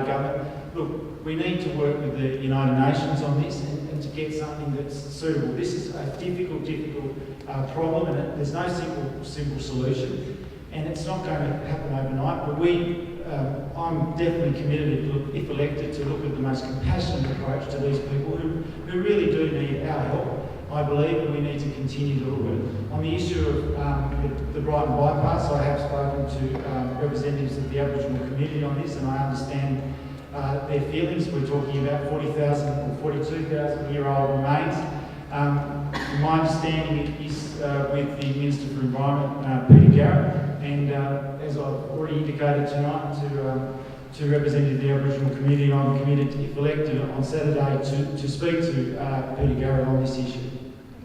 government. Look, we need to work with the United Nations on this and to get something that's suitable. This is a difficult problem, and there's no simple solution. And it's not going to happen overnight, but I'm definitely committed, if elected, to look at the most compassionate approach to these people who really do need our help. I believe that we need to continue to look at it. On the issue of the Brighton bypass, I have spoken to representatives of the Aboriginal community on this, and I understand their feelings. We're talking about 40,000 or 42,000-year-old remains. My understanding is with the Minister for Environment, Peter Garrett, and as I've already indicated tonight to representative of the Aboriginal community, I'm committed, if elected on Saturday, to speak to Peter Garrett on this issue.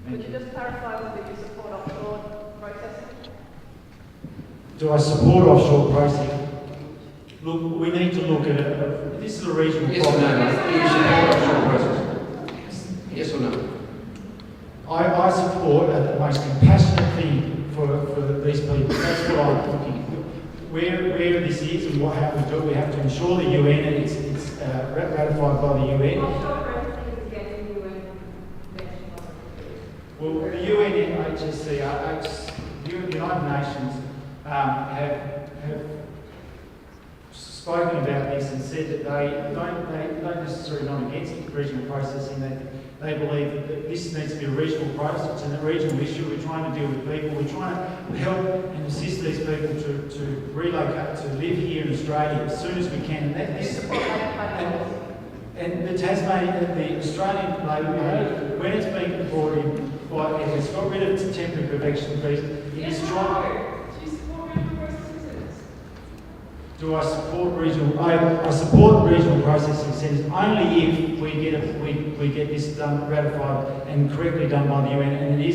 Could you just clarify whether you support offshore processing? Do I support offshore processing? Look, we need to look at it. This is a regional problem. Yes or no, mate? Do you support offshore processing? Yes or no? I support the most compassionate thing for these people. That's what I'm looking at. Where this is and how we do it, we have to ensure the UN and it's ratified by the UN. Well, the UNHCR, the United Nations have spoken about this and said that they don't necessarily not against regional processing. They believe that this needs to be a regional process. It's a regional issue. We're trying to deal with people. We're trying to help and assist these people to relocate, to live here in Australia as soon as we can. And the Tasmanian, the Australian Labor Party, when it's been brought in, it's got rid of its temporary protection fees. It is trying. Do I support regional? I support regional processing centres only if we get this done, ratified and correctly done by the UN, and it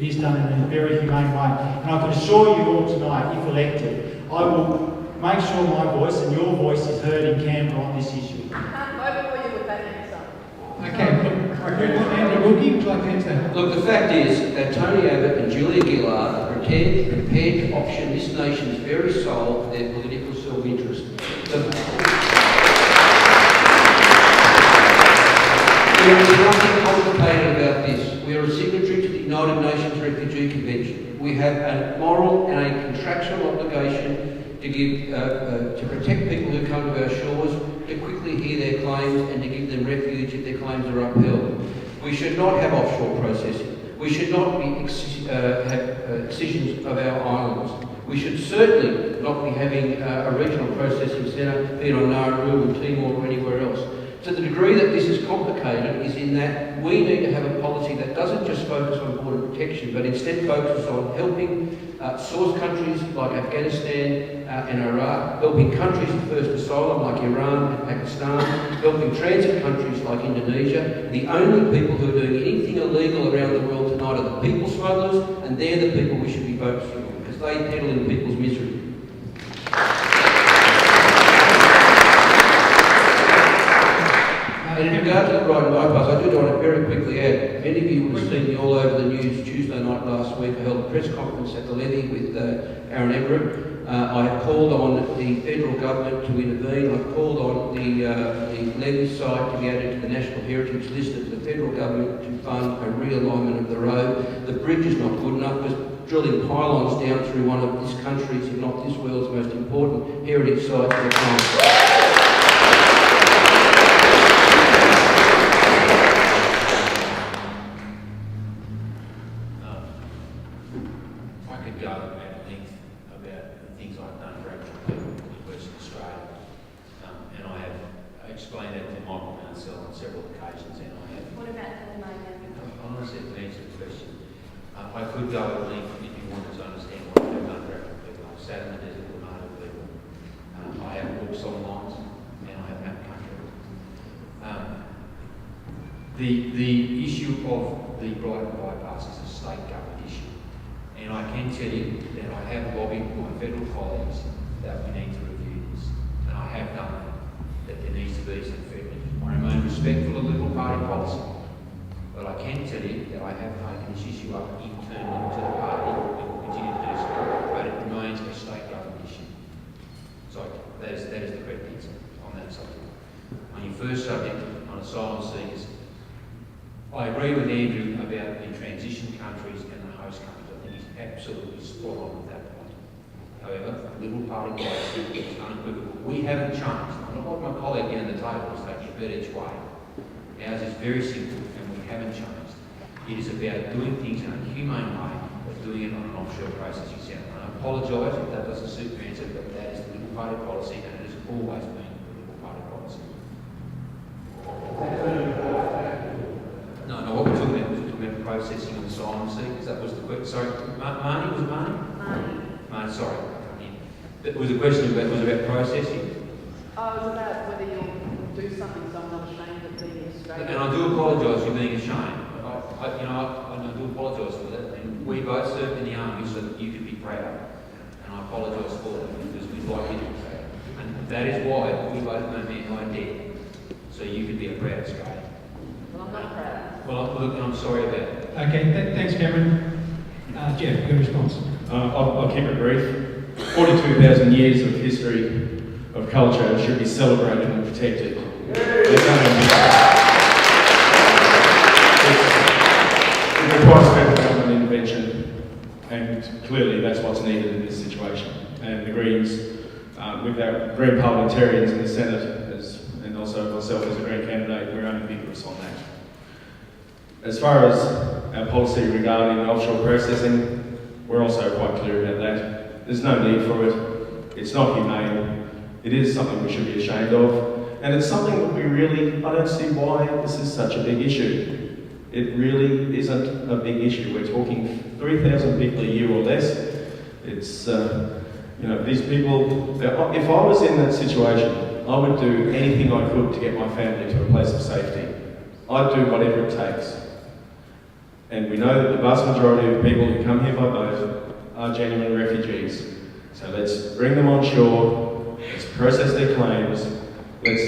is done in a very humane way. And I can assure you all tonight, if elected, I will make sure my voice and your voice is heard in Canberra on this issue. Okay, Andrew Wilkie, would you like to answer that? Look, the fact is that Tony Abbott and Julia Gillard are prepared to option this nation's very soul for their political self-interest. There is nothing complicated about this. We are a signatory to the United Nations Refugee Convention. We have a moral and a contractual obligation to give, to protect people who come to our shores, to quickly hear their claims and to give them refuge if their claims are upheld. We should not have offshore processing. We should not be have excisions of our islands. We should certainly not be having a regional processing centre, be it on Nauru or Timor or anywhere else. To the degree that this is complicated is in that we need to have a policy that doesn't just focus on border protection, but instead focuses on helping source countries like Afghanistan and Iraq, helping countries of first asylum like Iran and Pakistan, helping transit countries like Indonesia. The only people who are doing anything illegal around the world tonight are the people smugglers, and they're the people we should be focusing on, because they peddle in people's misery. And in regard to the Brighton bypass, I do want to very quickly add, many of you would have seen me all over the news Tuesday night last week. I held a press conference at the levee with Aaron Everett. I have called on the federal government to intervene. I've called on the levee site to be added to the National Heritage List of the federal government to fund a realignment of the road. The bridge is not good enough. We're drilling pylons down through one of this country's, if not this world's, most important heritage sites of the time. The issue of the Brighton bypass is a state government issue, and I can tell you that I have lobbied my federal colleagues that we need to review this, and I have done that there needs to be some fairness. I remain respectful of Liberal Party policy, but I can tell you that I have taken this issue up internally to the party and will continue to do so, but it remains a state government issue. So that is the correct answer on that subject. first subject on asylum seekers, I agree with Andrew about the transition countries and the host countries. I think he's absolutely spot on with that point. However, the Liberal Party policy is unequivocal. We haven't changed. I'm not like my colleague down the table who's taking a bet each way. Ours is very simple and we haven't changed. It is about doing things in a humane way, but doing it on an offshore processing centre. And I apologise if that doesn't suit your answer, but that is the Liberal Party policy and it has always been the Liberal Party policy. No, what we're talking about was processing of asylum seekers. That was the question. Sorry, Marnie, was it Marnie? Marnie, sorry. That was the question about, was about processing. Oh, it was about whether you'll do something so I'm not ashamed of being Australian. And I do apologise for being ashamed. I do apologise for that. And we both served in the army so that you could be proud. And I apologise for that because we'd like you to be proud. And that is why we both know me and I did. So you could be a proud Australian. Well, I'm not proud. Well, look, I'm sorry about that. Okay, thanks, Cameron. Jeff, your response. I'll keep it brief. 42,000 years of history of culture should be celebrated and protected. It requires federal government intervention, and clearly that's what's needed in this situation. And the Greens, with our Green parliamentarians in the Senate, and also myself as a Green candidate, we're unambiguous on that. As far as our policy regarding offshore processing, we're also quite clear about that. There's no need for it. It's not humane. It is something we should be ashamed of. And it's something that we really, I don't see why this is such a big issue. It really isn't a big issue. We're talking 3,000 people a year or less. It's, these people, if I was in that situation, I would do anything I could to get my family to a place of safety. I'd do whatever it takes. And we know that the vast majority of people who come here by boat are genuine refugees. So let's bring them on shore, let's process their claims, let's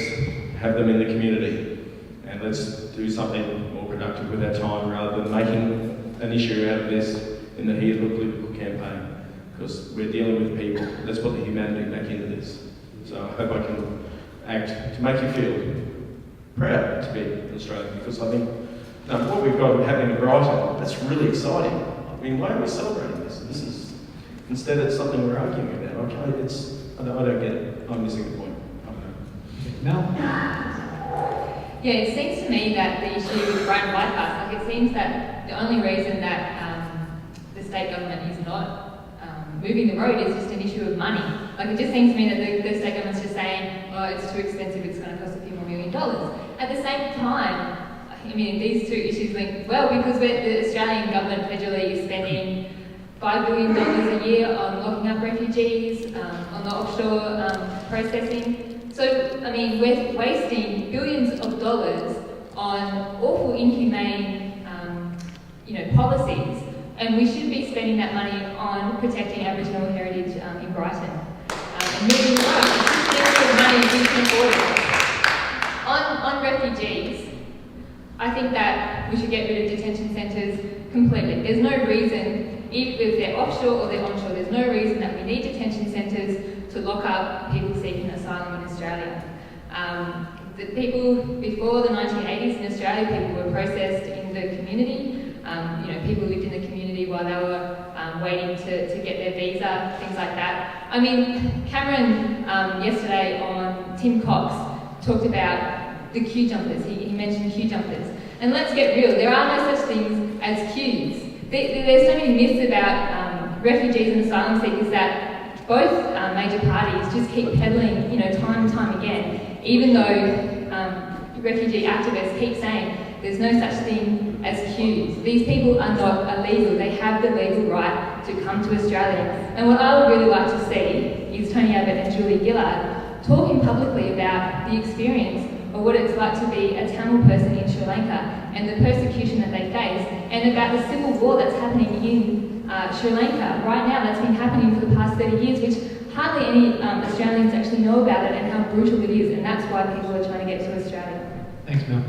have them in the community, and let's do something more productive with our time rather than making an issue out of this in the heat of a political campaign, because we're dealing with people. Let's put the humanity back into this. So I hope I can act to make you feel proud to be an Australian, because I think what we've got happening in Brighton, that's really exciting. I mean, why are we celebrating this? Instead it's something we're arguing about. Okay, I don't get it. I'm missing the point. I don't know. Mel? Yeah, it seems to me that the issue with Brighton bypass, it seems that the only reason that the state government is not moving the road is just an issue of money. It just seems to me that the state government's just saying, oh, it's too expensive, it's going to cost a few more $1 million. At the same time, these two issues link well because the Australian government federally is spending $5 billion a year on locking up refugees, on the offshore processing. So, we're wasting billions of dollars on awful, inhumane, policies, and we should be spending that money on protecting Aboriginal heritage in Brighton. And moving on, money we can afford. On refugees, I think that we should get rid of detention centres completely. There's no reason, if they're offshore or they're onshore, there's no reason that we need detention centres to lock up people seeking asylum in Australia. The people before the 1980s in Australia, people were processed in the community. People lived in the community while they were waiting to get their visa, things like that. Cameron yesterday on Tim Cox talked about the queue jumpers. He mentioned queue jumpers. And let's get real, there are no such things as queues. There's so many myths about refugees and asylum seekers that both major parties just keep peddling, time and time again, even though refugee activists keep saying there's no such thing as queues. These people are not illegal. They have the legal right to come to Australia. And what I would really like to see is Tony Abbott and Julie Gillard talking publicly about the experience of what it's like to be a Tamil person in Sri Lanka and the persecution that they face, and about the civil war that's happening in Sri Lanka right now, that's been happening for the past 30 years, which hardly any Australians actually know about it and how brutal it is, and that's why people are trying to get to Australia. Thanks, Mel.